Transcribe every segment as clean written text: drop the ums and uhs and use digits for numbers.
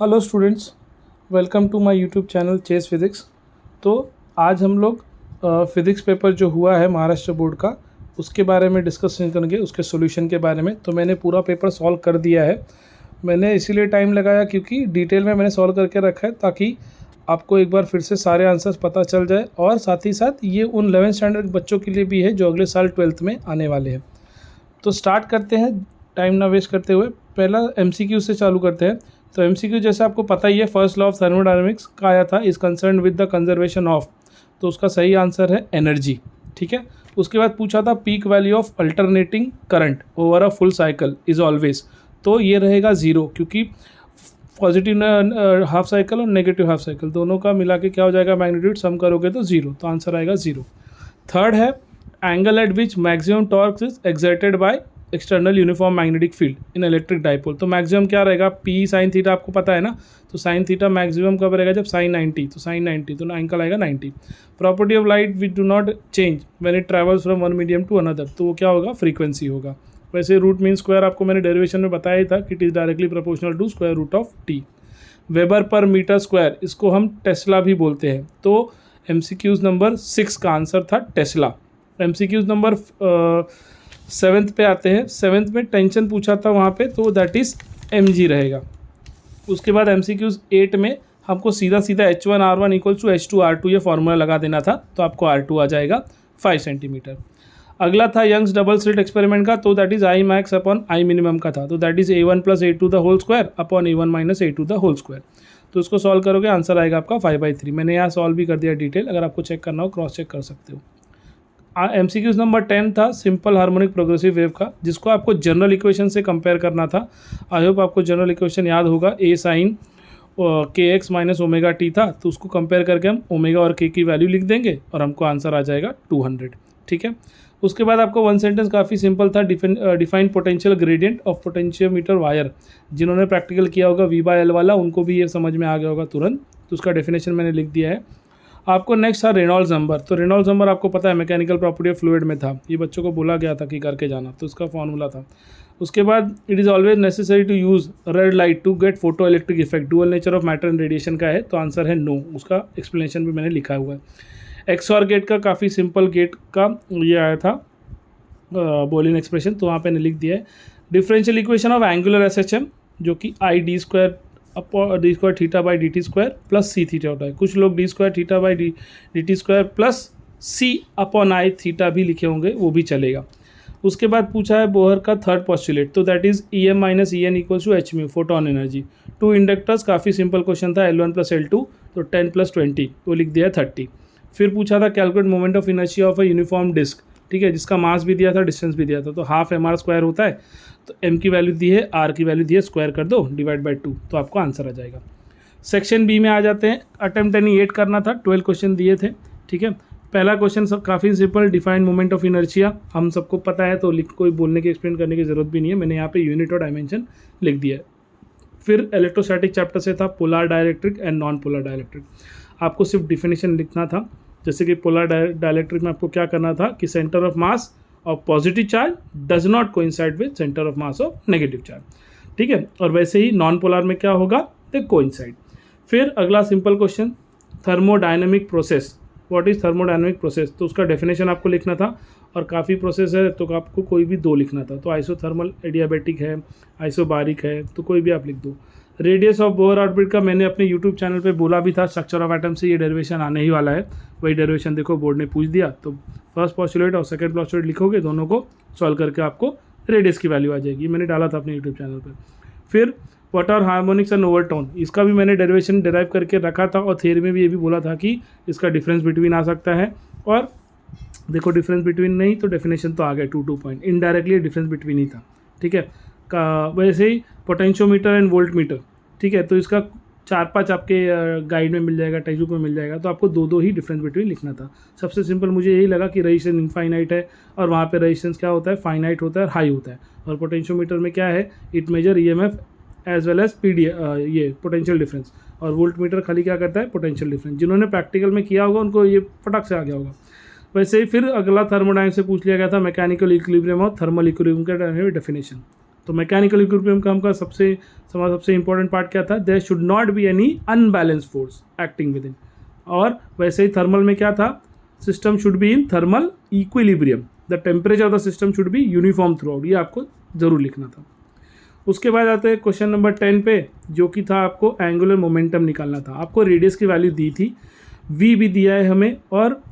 Hello students, welcome to my YouTube channel chess physics. तो आज हम लोग फिज़िक्स पेपर जो हुआ है महाराष्ट्र बोर्ड का उसके बारे में डिस्कशन करेंगे, उसके सॉल्यूशन के बारे में। तो मैंने पूरा पेपर सॉल्व कर दिया है। मैंने इसीलिए टाइम लगाया क्योंकि डिटेल में मैंने सॉल्व करके रखा है ताकि आपको एक बार फिर से सारे आंसर्स पता चल जाए, और साथ ही साथ ये उन 11th स्टैंडर्ड बच्चों के लिए भी है जो अगले साल 12th में आने वाले हैं। तो स्टार्ट करते हैं टाइम ना वेस्ट करते हुए। पहला एमसीक्यू से चालू करते हैं। तो एमसीक्यू जैसे आपको पता ही है, फर्स्ट लॉ ऑफ थर्मोडायनामिक्स का आया था, is concern with the conservation of. तो उसका सही आंसर है एनर्जी। ठीक है। उसके बाद पूछा था peak value of alternating current over a full cycle is always. तो ये रहेगा ज़ीरो, क्योंकि पॉजिटिव हाफ साइकिल और नेगेटिव हाफ साइकिल दोनों का मिला के क्या हो जाएगा, मैग्नीट्यूड सम करोगे तो ज़ीरो। तो आंसर आएगा ज़ीरो। थर्ड है angle eight which maximum torque is exerted by external uniform magnetic field in electric dipole. तो मैक्सिमम क्या रहेगा, पी साइन थीटा आपको पता है ना। तो साइन थीटा मैक्सिमम कब रहेगा, जब साइन 90। तो साइन 90, तो एंगल आएगा 90। Property of light which do not change when it travels from one medium to another. तो वो क्या होगा, फ्रीक्वेंसी होगा। वैसे रूट मीन स्क्वायर आपको मैंने डेरिवेशन में बताया ही था कि it is directly proportional to square root of T. Weber per meter square, इसको हम टेस्ला भी बोलते हैं। तो एमसीक्यूज नंबर 6 का आंसर था टेस्ला। एमसीक्यूज नंबर 7th पे आते हैं। 7th में टेंशन पूछा था वहाँ पे, तो दैट इज़ mg रहेगा। उसके बाद एमसीक्यूज 8 में हमको सीधा सीधा H1R1 इक्वल्स टू H2R2 ये फॉर्मूला लगा देना था, तो आपको R2 आ जाएगा 5 सेंटीमीटर। अगला था यंग्स डबल स्लिट एक्सपेरिमेंट का, तो that is I max upon I minimum का था। तो that is A1 plus A2 the whole square upon A1 minus A2 the whole square. तो उसको सॉल्व करोगे आंसर आएगा आपका 5/3। मैंने यहाँ सॉल्व भी कर दिया डिटेल, अगर आपको चेक करना हो क्रॉस चेक कर सकते हो। एमसीक्यूज नंबर 10 था सिंपल हार्मोनिक प्रोग्रेसिव वेव का, जिसको आपको जनरल इक्वेशन से कंपेयर करना था। आई होप आपको जनरल इक्वेशन याद होगा, ए साइन के एक्स माइनस ओमेगा टी था। तो उसको कंपेयर करके हम ओमेगा और के की वैल्यू लिख देंगे और हमको आंसर आ जाएगा 200। ठीक है। उसके बाद आपको वन सेंटेंस काफ़ी सिंपल था, define potential gradient of potentiometer wire. जिन्होंने प्रैक्टिकल किया होगा V/L वाला, उनको भी ये समझ में आ गया होगा तुरंत। तो उसका डेफिनेशन मैंने लिख दिया है। आपको नेक्स्ट था रेनॉल्ड्स नंबर। तो रेनॉल्ड्स नंबर आपको पता है मैकेनिकल प्रॉपर्टी ऑफ फ्लूइड में था, ये बच्चों को बोला गया था कि करके जाना, तो इसका फॉर्मूला था। उसके बाद it is always necessary to use red light to get photo electric effect, dual nature of matter and radiation का है। तो आंसर है नो, उसका एक्सप्लेनेशन भी मैंने लिखा हुआ है। एक्सऑर गेट का काफ़ी सिंपल गेट का ये आया था बोलिन एक्सप्रेशन, तो वहाँ पे मैंने लिख दिया है। Differential equation of angular SHM, जो कि I D square theta by D T square plus C theta होता है। कुछ लोग D square theta by D T square plus C upon I theta भी लिखे होंगे, वो भी चलेगा। उसके बाद पूछा है बोहर का थर्ड पॉस्टुलेट, तो that is EM minus EN equals to H mu, photon energy. Two inductors, काफ़ी सिंपल क्वेश्चन था, L1 प्लस L2, तो 10 प्लस 20, वो लिख दिया 30। फिर पूछा था calculate moment of inertia of a uniform disc, ठीक है, जिसका मास भी दिया था, डिस्टेंस भी दिया था। तो हाफ mr स्क्वायर होता है, तो m की वैल्यू दी है, r की वैल्यू दी है, स्क्वायर कर दो डिवाइड बाई 2, तो आपको आंसर आ जाएगा। सेक्शन बी में आ जाते हैं। अटेम्प्ट एनी 8 करना था, 12 क्वेश्चन दिए थे। ठीक है। पहला क्वेश्चन सब काफ़ी simple, define moment of inertia, हम सबको पता है, तो कोई बोलने की एक्सप्लेन करने की जरूरत भी नहीं है। मैंने यहाँ पे यूनिट और डायमेंशन लिख दिया है। फिर इलेक्ट्रोस्टैटिक चैप्टर से था polar dielectric and non polar dielectric. आपको सिर्फ डिफिनेशन लिखना था। जैसे कि पोलर डाइलेक्ट्रिक में आपको क्या करना था कि centre of mass of positive charge does not coincide with centre of mass of negative charge. ठीक है। और वैसे ही नॉन पोलर में क्या होगा, दे कोइंसाइड। फिर अगला simple question, thermodynamic process, what is thermodynamic process. तो उसका डेफिनेशन आपको लिखना था, और काफ़ी प्रोसेस है तो आपको कोई भी दो लिखना था। तो आइसोथर्मल एडियाबेटिक है, आइसोबारिक है, तो कोई भी आप लिख दो। रेडियस ऑफ बोर ऑर्बिट का मैंने अपने यूट्यूब चैनल पे बोला भी था, स्ट्रक्चर ऑफ एटम से ये डेरिवेशन आने ही वाला है। वही डेरिवेशन देखो बोर्ड ने पूछ दिया, तो फर्स्ट पॉस्टुलेट और सेकंड पॉस्टुलेट लिखोगे, दोनों को सॉल्व करके आपको रेडियस की वैल्यू आ जाएगी। मैंने डाला था अपने यूट्यूब चैनल पर। फिर what are harmonics and overtone, इसका भी मैंने डेरिवेशन डिराइव करके रखा था, और थियरी में भी ये भी बोला था कि इसका डिफरेंस बिटवीन आ सकता है। और देखो डिफरेंस बिटवीन नहीं तो डेफिनेशन तो आ गया 2 पॉइंट, इनडायरेक्टली डिफरेंस बिटवीन ही था। ठीक है। वैसे ही पोटेंशियोमीटर एंड वोल्ट मीटर, ठीक है, तो इसका 4-5 आपके गाइड में मिल जाएगा, टेक्स्ट बुक में मिल जाएगा। तो आपको दो ही डिफरेंस बिटवीन लिखना था। सबसे सिंपल मुझे यही लगा कि रेजिस्टेंस इनफाइनाइट है, और वहाँ पे रेजिस्टेंस क्या होता है, फाइनाइट होता है, हाई होता है। और पोटेंशियोमीटर में क्या है, it measure EMF as well as ये पोटेंशियल डिफरेंस। और वोल्ट मीटर खाली क्या करता है, पोटेंशियल डिफरेंस। जिन्होंने प्रैक्टिकल में किया होगा उनको ये फटाक से आ गया होगा। वैसे ही फिर अगला थर्मोडायनामिक्स से पूछ लिया गया था मैकेनिकल इक्विलिब्रियम और थर्मल इक्विलिब्रियम का डेफिनेशन। तो मैकेनिकल इक्विलिब्रियम का हमका सबसे इंपॉर्टेंट पार्ट क्या था, there should not be any unbalance force acting within. और वैसे ही थर्मल में क्या था, system should be in thermal equilibrium, the temperature of the system should be uniform throughout, ये आपको ज़रूर लिखना था। उसके बाद आते हैं क्वेश्चन नंबर 10 पे, जो कि था आपको एंगुलर मोमेंटम निकालना था। आपको रेडियस की वैल्यू दी थी, v भी दिया है हमें, और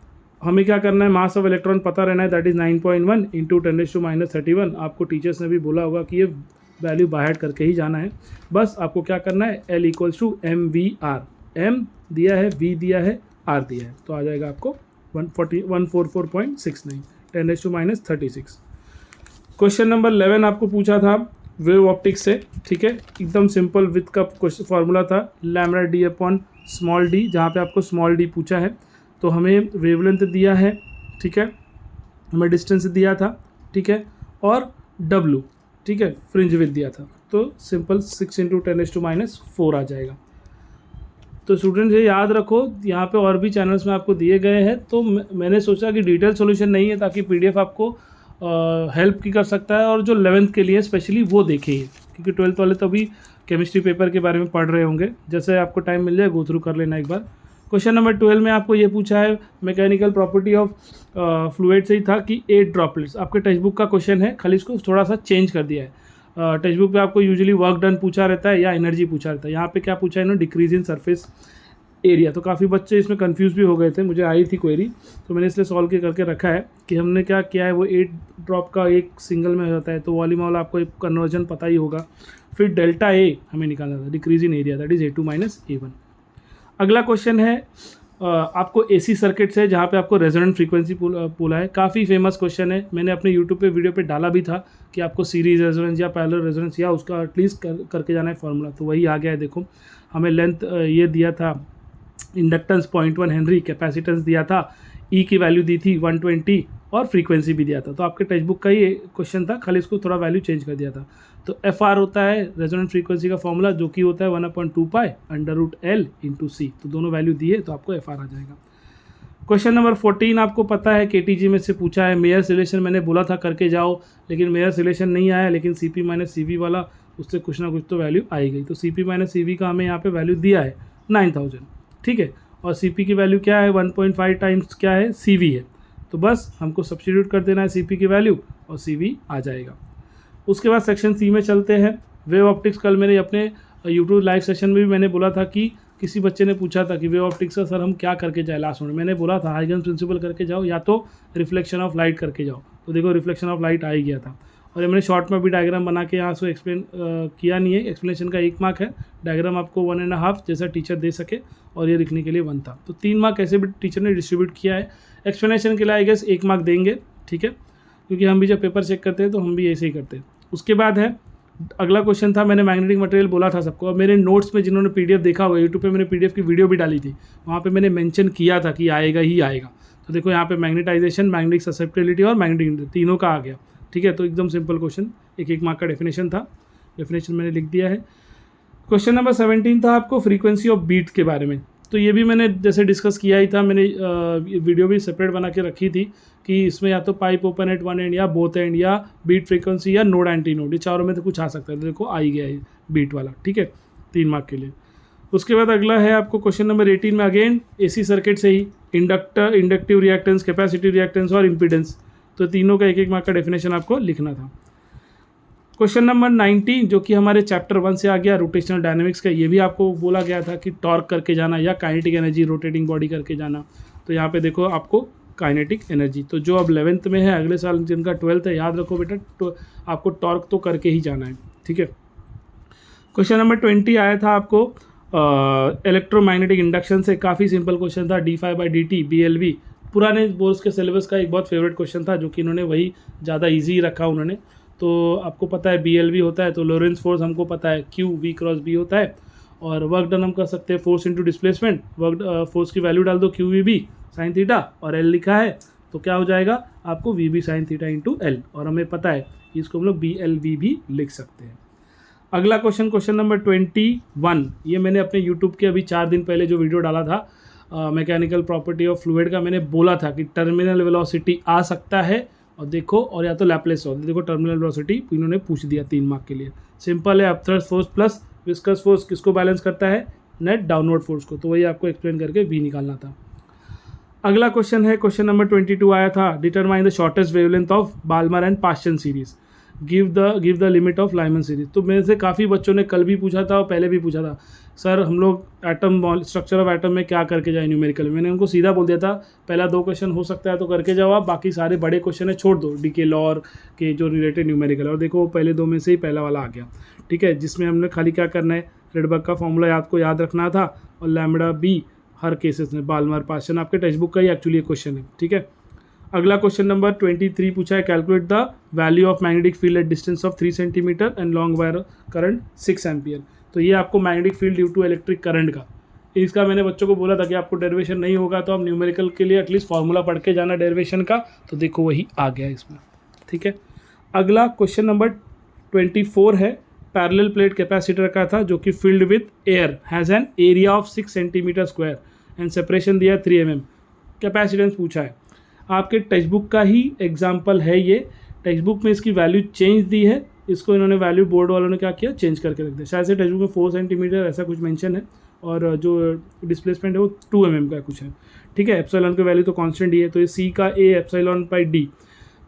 हमें क्या करना है, मास ऑफ इलेक्ट्रॉन पता रहना है, दैट इज़ 9.1 इंटू 10⁻31। आपको टीचर्स ने भी बोला होगा कि ये वैल्यू बाहर करके ही जाना है। बस आपको क्या करना है, L = mv/r, m दिया है, v दिया है, r दिया है, तो आ जाएगा आपको 144.69 10⁻36। क्वेश्चन नंबर 11 आपको पूछा था वेव ऑप्टिक्स से, ठीक है, एकदम सिंपल विथ का क्वेश्चन फार्मूला था λ/d/d, जहाँ पे आपको स्मॉल d पूछा है। तो हमें वेवलेंथ दिया है, ठीक है, हमें डिस्टेंस दिया था, ठीक है, और w, ठीक है, फ्रिंज विथ दिया था। तो सिंपल 6 × 10⁻4 आ जाएगा। तो स्टूडेंट्स ये याद रखो, यहाँ पे और भी चैनल्स में आपको दिए गए हैं, तो मैंने सोचा कि डिटेल सॉल्यूशन नहीं है, ताकि PDF आपको हेल्प की कर सकता है, और जो 11th के लिए स्पेशली वो देखिए, क्योंकि 12th वाले तो अभी केमिस्ट्री पेपर के बारे में पढ़ रहे होंगे। जैसे आपको टाइम मिल जाए गो थ्रू कर लेना एक बार। क्वेश्चन नंबर 12 में आपको ये पूछा है, मैकेनिकल प्रॉपर्टी ऑफ फ्लूइड से ही था कि 8 ड्रॉपलेट्स, आपके टेक्स्ट बुक का क्वेश्चन है, खाली इसको थोड़ा सा चेंज कर दिया है। टेक्स्ट बुक पे आपको यूजुअली वर्क डन पूछा रहता है या एनर्जी पूछा रहता है, यहाँ पे क्या पूछा है इन्होंने, डिक्रीज इन सरफेस एरिया। तो काफ़ी बच्चे इसमें कंफ्यूज भी हो गए थे, मुझे आई थी क्वेरी, तो मैंने इसलिए सॉल्व करके रखा है कि हमने क्या किया है, वो 8 ड्रॉप का एक सिंगल में हो जाता है, तो वॉल्यूम वाला आपको एक कन्वर्जन पता ही होगा। फिर डेल्टा ए हमें निकालना था, decrease in area, that is A2 - A1। अगला क्वेश्चन है आपको AC सर्किट से, जहाँ पे आपको रेजोनेंट फ्रीक्वेंसी बोला है। काफ़ी फेमस क्वेश्चन है, मैंने अपने यूट्यूब पे वीडियो पे डाला भी था कि आपको सीरीज रेजोनेंस या पैरेलल रेजोनेंस या उसका एटलीस्ट करके जाना है फॉर्मूला, तो वही आ गया है। देखो हमें लेंथ ये दिया था, इंडक्टेंस 0.1 हेनरी, कैपेसिटेंस दिया था, ई की वैल्यू दी थी 120 और फ्रीक्वेंसी भी दिया था। तो आपके टेक्स्ट बुक का ही क्वेश्चन था, खाली इसको थोड़ा वैल्यू चेंज कर दिया था। तो FR होता है रेजोनेंट फ्रीक्वेंसी का फॉर्मूला, जो कि होता है 1/2 पाई √L × C। तो दोनों वैल्यू दिए तो आपको FR आ जाएगा। क्वेश्चन नंबर 14 आपको पता है KTG में से पूछा है, मेयर रिलेशन मैंने बोला था करके जाओ, लेकिन मेयर रिलेशन नहीं आया, लेकिन CP - CV वाला उससे कुछ ना कुछ तो वैल्यू आई गई। तो CP - CV का हमें यहाँ पे वैल्यू दिया है 9000, ठीक है, और CP की वैल्यू क्या है, 1.5 टाइम्स क्या है, CV है। तो बस हमको सब्स्टिट्यूट कर देना है CP की वैल्यू और CV आ जाएगा। उसके बाद सेक्शन C में चलते हैं, वेव ऑप्टिक्स। कल मैंने अपने यूट्यूब लाइव सेशन में भी मैंने बोला था कि किसी बच्चे ने पूछा था कि वेव ऑप्टिक्स का सर हम क्या करके जाए लास्ट में, मैंने बोला था हाइगन्स प्रिंसिपल करके जाओ या तो रिफ्लेक्शन ऑफ लाइट करके जाओ। तो देखो रिफ्लेक्शन ऑफ लाइट आ ही गया था, और ये मैंने शॉर्ट में भी डायग्राम बना के यहाँ से एक्सप्लेन किया नहीं है, एक्सप्लेनेशन का 1 मार्क है, डायग्राम आपको 1.5 जैसा टीचर दे सके, और ये लिखने के लिए 1 था। तो 3 मार्क ऐसे भी टीचर ने डिस्ट्रीब्यूट किया है। एक्सप्लेनेशन के लिए आई गेस 1 मार्क देंगे, ठीक है, क्योंकि हम भी जब पेपर चेक करते हैं तो हम भी ऐसे ही करते हैं। उसके बाद है अगला क्वेश्चन था, मैंने मैग्नेटिक मटेरियल बोला था सबको, और मेरे नोट्स में जिन्होंने PDF देखा होगा, यूट्यूब पे मैंने PDF की वीडियो भी डाली थी, वहाँ पे मैंने मेंशन किया था कि आएगा ही आएगा। तो देखो यहाँ पे मैग्नेटाइजेशन, मैग्नेटिक ससेप्टिबिलिटी और मैग्नेटिक तीनों का आ गया, ठीक है। तो एकदम सिंपल क्वेश्चन, 1 मार्क का डेफिनेशन था, डेफिनेशन मैंने लिख दिया है। क्वेश्चन नंबर 17 था आपको फ्रीक्वेंसी ऑफ बीट के बारे में। तो ये भी मैंने जैसे डिस्कस किया ही था, मैंने वीडियो भी सेपरेट बना के रखी थी कि इसमें या तो pipe open at one and या बोथ एंड या बीट फ्रीक्वेंसी या नोड एंटी नोड, ये चारों में तो कुछ आ सकता है। तो देखो आ ही गया है बीट वाला, ठीक है, 3 मार्क के लिए। उसके बाद अगला है आपको क्वेश्चन नंबर 18 में अगेन AC सर्किट से ही इंडक्टिव रिएक्टेंस, कैपेसिटिव रिएक्टेंस और इम्पीडेंस, तो तीनों का 1 मार्क का डेफिनेशन आपको लिखना था। क्वेश्चन नंबर 19 जो कि हमारे चैप्टर 1 से आ गया रोटेशनल डायनामिक्स का, ये भी आपको बोला गया था कि टॉर्क करके जाना या काइनेटिक एनर्जी रोटेटिंग बॉडी करके जाना। तो यहाँ पे देखो आपको काइनेटिक एनर्जी, तो जो अब 11th में है, अगले साल जिनका 12th है, याद रखो बेटा तो आपको टॉर्क तो करके ही जाना है, ठीक है। क्वेश्चन नंबर 20 आया था आपको इलेक्ट्रोमैग्नेटिक इंडक्शन से, काफ़ी सिंपल क्वेश्चन था, d∅/dt BLV, पुराने बोर्ड्स के सिलेबस का एक बहुत फेवरेट क्वेश्चन था, जो कि इन्होंने वही ज़्यादा ईजी रखा उन्होंने। तो आपको पता है BLV होता है, तो लोरेंस फोर्स हमको पता है Q V×B होता है, और वर्क डन हम कर सकते हैं force into displacement, work force की वैल्यू डाल दो QVB sin थीटा, और L लिखा है तो क्या हो जाएगा आपको VB sin theta into L, और हमें पता है इसको हम लोग BLV भी लिख सकते हैं। अगला क्वेश्चन, क्वेश्चन नंबर 21, ये मैंने अपने यूट्यूब के अभी 4 दिन पहले जो वीडियो डाला था मैकेनिकल प्रॉपर्टी ऑफ फ्लूइड का, मैंने बोला था कि टर्मिनल वेलोसिटी आ सकता है और देखो, और या तो लैपलेस लॉ, देखो टर्मिनल वेलोसिटी इन्होंने पूछ दिया 3 मार्क के लिए। सिंपल है, upthrust force plus viscous force किसको बैलेंस करता है, नेट डाउनवर्ड फोर्स को, तो वही आपको एक्सप्लेन करके वी निकालना था। अगला क्वेश्चन है, क्वेश्चन नंबर 22 आया था, determine the shortest wavelength of Balmer and Paschen series, give the limit of Lyman series. तो मेरे से काफ़ी बच्चों ने कल भी पूछा था और पहले भी पूछा था, सर हम लोग एटम स्ट्रक्चर ऑफ एटम में क्या करके जाए न्यूमेरिकल में। मैंने उनको सीधा बोल दिया था, पहला 2 क्वेश्चन हो सकता है तो करके जाओ आप, बाकी सारे बड़े क्वेश्चन है छोड़ दो, डीके लॉ के जो रिलेटेड न्यूमेरिकल। और देखो पहले 2 में से ही पहला वाला आ गया, ठीक है, जिसमें हमने खाली क्या करना है, रेडबर्ग का फॉर्मूला याद रखना था, और लैम्बडा बी हर केसेस में, बाल्मर पास्चन आपके टेक्स्ट बुक का ही एक्चुअली क्वेश्चन है, ठीक है। अगला क्वेश्चन नंबर 23 पूछा है, calculate the value of magnetic field at distance of 3 centimetre and long wire current 6 ampere. तो ये आपको magnetic field due to electric current का, इसका मैंने बच्चों को बोला था कि आपको डेरिवेशन नहीं होगा तो आप न्यूमेरिकल के लिए एटलीस्ट फार्मूला पढ़ के जाना डेरिवेशन का, तो देखो वही आ गया इसमें, ठीक है। अगला क्वेश्चन नंबर 24 है, पैरेलल प्लेट कैपेसिटर का था, जो कि filled with air has an area of 6 centimetre square and separation दिया 3 mm, कैपेसिटेंस पूछा है। आपके टेक्स्ट बुक का ही एग्जाम्पल है ये, टेक्स्ट बुक में इसकी वैल्यू चेंज दी है, इसको इन्होंने वैल्यू बोर्ड वालों ने क्या किया, चेंज करके रख दिया। शायद से टेक्स्ट बुक में 4 सेंटीमीटर ऐसा कुछ मेंशन है, और जो डिस्प्लेसमेंट है वो 2 mm का कुछ है, ठीक है। एप्सिलॉन की वैल्यू तो कांस्टेंट ही है, तो ये सी का ए एप्सिलॉन बाई डी।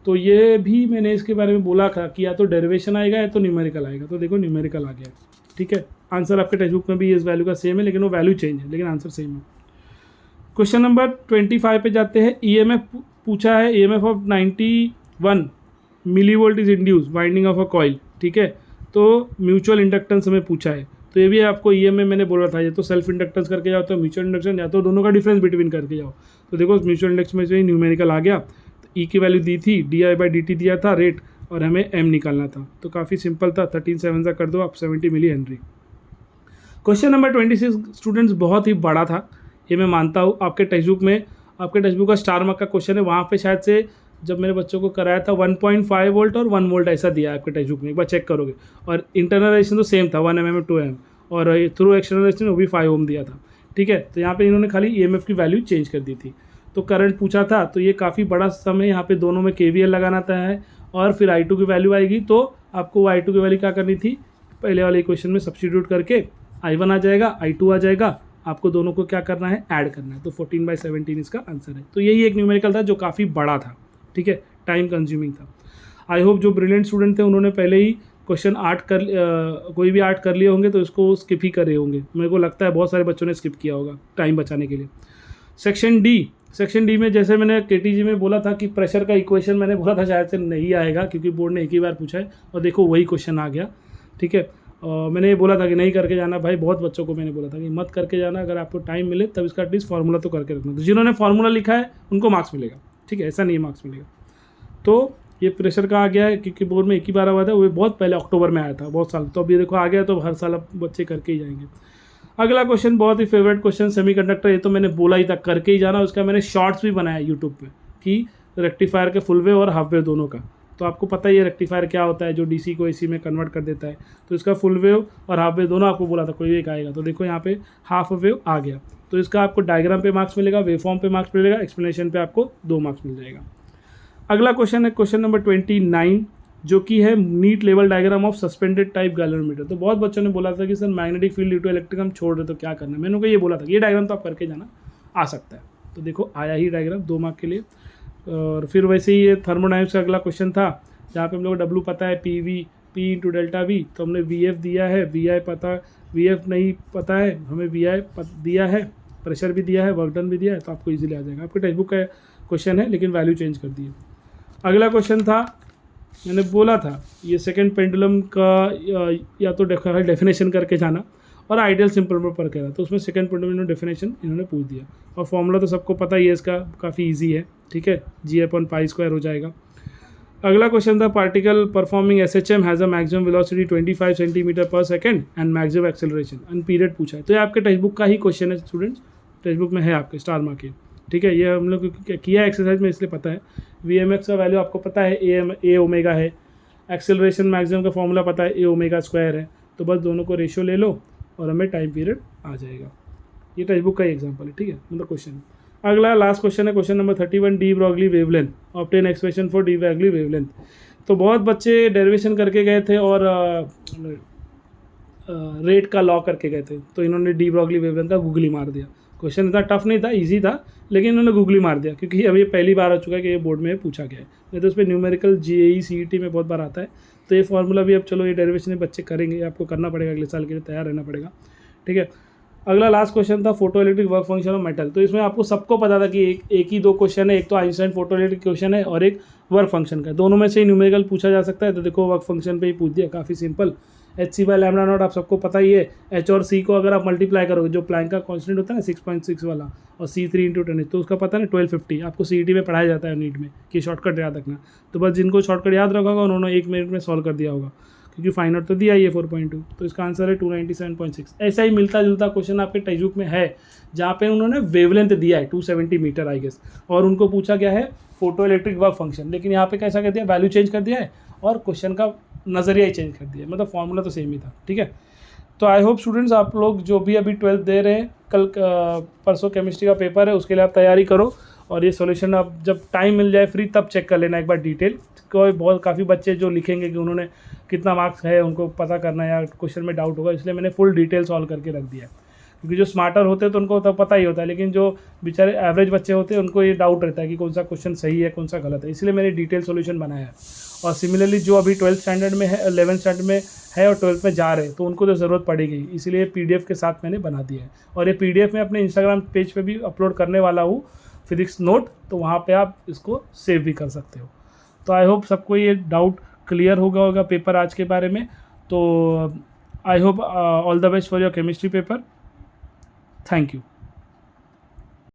तो ये भी मैंने इसके बारे में बोला था कि या तो डेरिवेशन आएगा या तो न्यूमेरिकल आएगा, तो देखो न्यूमेरिकल आ गया, ठीक है। आंसर आपके टेक्स्ट बुक में भी इस वैल्यू का सेम है, लेकिन वो वैल्यू चेंज है, लेकिन आंसर सेम है। क्वेश्चन नंबर 25 पे जाते हैं, ईएमएफ पूछा है, EMF of 91 millivolt is induce winding of a coil, ठीक है। तो म्यूचुअल इंडक्टेंस हमें पूछा है, तो ये भी आपको ईएमएफ मैंने बोला था, ये तो सेल्फ इंडक्टेंस करके जाओ तो म्यूचुअल इंडक्शन, या तो दोनों का डिफरेंस बिटवीन करके जाओ। तो देखो म्यूचुअल इंडक्शन में से न्यूमेरिकल आ गया, तो ई की वैल्यू दी थी, di/dt दिया था रेट, और हमें एम निकालना था, तो काफ़ी सिंपल था, 13 7 का कर दो आप 70 millihenry. Question number 26 students बहुत ही बड़ा था, ये मैं मानता हूँ। आपके टेक्स्ट बुक में, आपके टेक्स्ट बुक का स्टार मार्क का क्वेश्चन है, वहाँ पे शायद से जब मेरे बच्चों को कराया था 1.5 वोल्ट और 1 वोल्ट ऐसा दिया है आपके टेक्स्ट बुक में, एक बार चेक करोगे। और इंटरनल रेजिस्टेंस तो सेम था 1 mm 2 mm, और थ्रू एक्सटर्नल रेजिस्टेंस वो भी 5 ओम दिया था, ठीक है। तो यहाँ पे इन्होंने खाली ईएमएफ की वैल्यू चेंज कर दी थी, तो करंट पूछा था, तो ये काफ़ी बड़ा सम है, यहाँ पे दोनों में KVL लगाना है, और फिर I2 की वैल्यू आएगी, तो आपको I2 की वैल्यू क्या करनी थी, पहले वाले इक्वेशन में सब्स्टिट्यूट करके I1 आ जाएगा, I2 आ जाएगा, आपको दोनों को क्या करना है, ऐड करना है, तो 14/17 इसका आंसर है। तो यही एक न्यूमेरिकल था जो काफ़ी बड़ा था, ठीक है, टाइम कंज्यूमिंग था। आई होप जो ब्रिलियंट स्टूडेंट थे उन्होंने पहले ही क्वेश्चन 8 कोई भी 8 कर लिए होंगे, तो इसको स्किप ही कर रहे होंगे, मेरे को लगता है बहुत सारे बच्चों ने स्किप किया होगा टाइम बचाने के लिए। सेक्शन डी में जैसे मैंने KTG में बोला था कि प्रेशर का इक्वेशन मैंने बोला था शायद से नहीं आएगा, क्योंकि बोर्ड ने एक ही बार पूछा है, और देखो वही क्वेश्चन आ गया, ठीक है। मैंने ये बोला था कि नहीं करके जाना, भाई बहुत बच्चों को मैंने बोला था कि मत करके जाना, अगर आपको टाइम मिले तब इसका एटलीस्ट फार्मूला तो करके रखना। तो जिन्होंने फार्मूला लिखा है उनको मार्क्स मिलेगा, ठीक है, ऐसा नहीं मार्क्स मिलेगा। तो ये प्रेशर का आ गया है, क्योंकि बोर्ड में एक ही बार हुआ था, वो बहुत पहले अक्टूबर में आया था, बहुत साल, तो अब ये देखो आ गया, तो हर साल अब बच्चे करके ही जाएंगे। अगला क्वेश्चन बहुत ही फेवरेट क्वेश्चन, सेमीकंडक्टर, ये तो मैंने बोला ही था करके ही जाना, उसका मैंने शॉर्ट्स भी बनाया यूट्यूब पे कि रेक्टिफायर के फुल वेव और हाफ वेव दोनों का। तो आपको पता ही है रेक्टिफायर क्या होता है, जो डीसी को एसी में कन्वर्ट कर देता है, तो इसका फुल वेव और हाफ वेव दोनों आपको बोला था कोई एक आएगा, तो देखो यहाँ पे हाफ वेव आ गया, तो इसका आपको डायग्राम पे मार्क्स मिलेगा, वेव फॉर्म पे मार्क्स मिलेगा, एक्सप्लेनेशन पे आपको 2 मार्क्स मिल जाएगा। अगला क्वेश्चन है क्वेश्चन नंबर 29, जो कि है NEET level diagram of suspended type galvanometer. तो बहुत बच्चों ने बोला था कि sir magnetic field due to electric हम छोड़ रहे तो क्या करना है, मैंने उनको ये बोला था कि ये डायग्राम तो आप करके जाना, आ सकता है। तो देखो आया ही डायग्राम 2 मार्क के लिए। और फिर वैसे ही ये थर्मोडायनेमिक्स का अगला क्वेश्चन था, जहाँ पे हम लोग डब्ल्यू पता है P इंटू डेल्टा V, तो हमने VF दिया है, VF नहीं पता है, हमें VI दिया है, प्रेशर भी दिया है, वर्क डन भी दिया है, तो आपको इजीली आ जाएगा। आपके टेक्स्ट बुक का क्वेश्चन है, लेकिन वैल्यू चेंज कर दी है। अगला क्वेश्चन था, मैंने बोला था ये सेकंड पेंडुलम का या तो डेफिनेशन करके जाना, और आइडियल सिंपल पर कह रहा, तो उसमें सेकंड पेंडुलम डेफिनेशन इन्होंने पूछ दिया, और फॉर्मूला तो सबको पता ही है इसका, काफ़ी ईजी है, ठीक है, G/π² हो जाएगा। अगला क्वेश्चन था, particle performing SHM has a maximum velocity 25 centimetre per second and maximum acceleration and period पूछा है। तो ये आपके टेक्स्ट बुक का ही क्वेश्चन है स्टूडेंट्स, टेक्स्ट बुक में है आपके स्टार मार्क के, ठीक है। ये हम लोग किया एक्सरसाइज में, इसलिए पता है। VMX का वैल्यू आपको पता है, A ओमेगा है, एक्सेलरेशन मैक्सिमम का फॉर्मूला पता है, A⍵² है, तो बस दोनों को रेशियो ले लो और हमें टाइम पीरियड आ जाएगा। ये टेक्स्ट बुक का ही एग्जाम्पल है, ठीक है, मतलब क्वेश्चन। अगला लास्ट क्वेश्चन है, question number 31, de Broglie wavelength, obtain expression for de Broglie wavelength. तो बहुत बच्चे डेरिवेशन करके गए थे और रेट का लॉ करके गए थे, तो इन्होंने डी ब्रॉगली वेवलेंथ का गूगली मार दिया। क्वेश्चन इतना टफ नहीं था, इजी था, लेकिन इन्होंने गूगली मार दिया क्योंकि अब ये पहली बार आ चुका है कि ये बोर्ड में पूछा गया है। नहीं तो उस पर न्यूमेरिकल जेईई सीईटी में बहुत बार आता है। तो ये फॉर्मूला भी अब चलो ये डेरिवेशन बच्चे करेंगे, आपको करना पड़ेगा, अगले साल के लिए तैयार रहना पड़ेगा, ठीक है। अगला लास्ट क्वेश्चन था photo electric work function of metal. तो इसमें आपको सबको पता था कि एक ही दो क्वेश्चन है, एक तो आइंस्टाइन फोटो इलेक्ट्रिक क्वेश्चन है और एक वर्क फंक्शन का, दोनों में से ही न्यूमेरिकल पूछा जा सकता है। तो देखो वर्क फंक्शन पे ही पूछ दिया, काफ़ी सिंपल। hc/λ0 आप सबको पता ही है। h और c को अगर आप मल्टीप्लाई करोगे, जो प्लैंक का कांस्टेंट होता है ना 6.6 वाला, और c3 × 10, तो उसका पता है ना 1250, आपको सीईटी में पढ़ाया जाता है नीट में कि शॉर्टकट याद रखना। तो बस जिनको शॉर्टकट याद रखा होगा उन्होंने 1 मिनट में सॉल्व कर दिया होगा, क्योंकि फाइनल तो दिया ही है 4.2, तो इसका आंसर है 297.6। ऐसा ही मिलता जुलता क्वेश्चन आपके टेक्स्ट में है, जहाँ पे उन्होंने वेवलेंथ दिया है 270 मीटर आई गेस, और उनको पूछा गया है फोटो इलेक्ट्रिक वर्क फंक्शन, लेकिन यहाँ पे कैसा कर दिया, वैल्यू चेंज कर दिया है और क्वेश्चन का नज़रिया ही चेंज कर दिया, मतलब फॉर्मूला तो सेम ही था, ठीक है। तो आई होप स्टूडेंट्स आप लोग जो भी अभी 12th दे रहे हैं, कल परसों केमिस्ट्री का पेपर है, उसके लिए आप तैयारी करो, और ये सॉल्यूशन आप जब टाइम मिल जाए फ्री तब चेक कर लेना एक बार डिटेल। काफ़ी बच्चे जो लिखेंगे कि उन्होंने कितना मार्क्स है उनको पता करना है या क्वेश्चन में डाउट होगा, इसलिए मैंने फुल डिटेल सॉल्व करके रख दिया है। क्योंकि जो स्मार्टर होते हैं तो उनको तो पता ही होता है, लेकिन जो बेचारे एवरेज बच्चे होते हैं उनको ये डाउट रहता है कि कौन सा क्वेश्चन सही है कौन सा गलत है, इसलिए मैंने डिटेल सॉल्यूशन बनाया है। और सिमिलरली जो अभी 12th स्टैंडर्ड में है, 11th स्टैंडर्ड में है और 12th में जा रहे हैं, तो उनको तो ज़रूरत पड़ेगी, इसीलिए PDF के साथ मैंने बना दिया है। और ये PDF मैं अपने इंस्टाग्राम पेज पे भी अपलोड करने वाला हूँ, फिजिक्स नोट, तो वहाँ पे आप इसको सेव भी कर सकते हो। तो आई होप सबको ये डाउट क्लियर होगा पेपर आज के बारे में। तो I hope all the best for your chemistry paper. Thank you.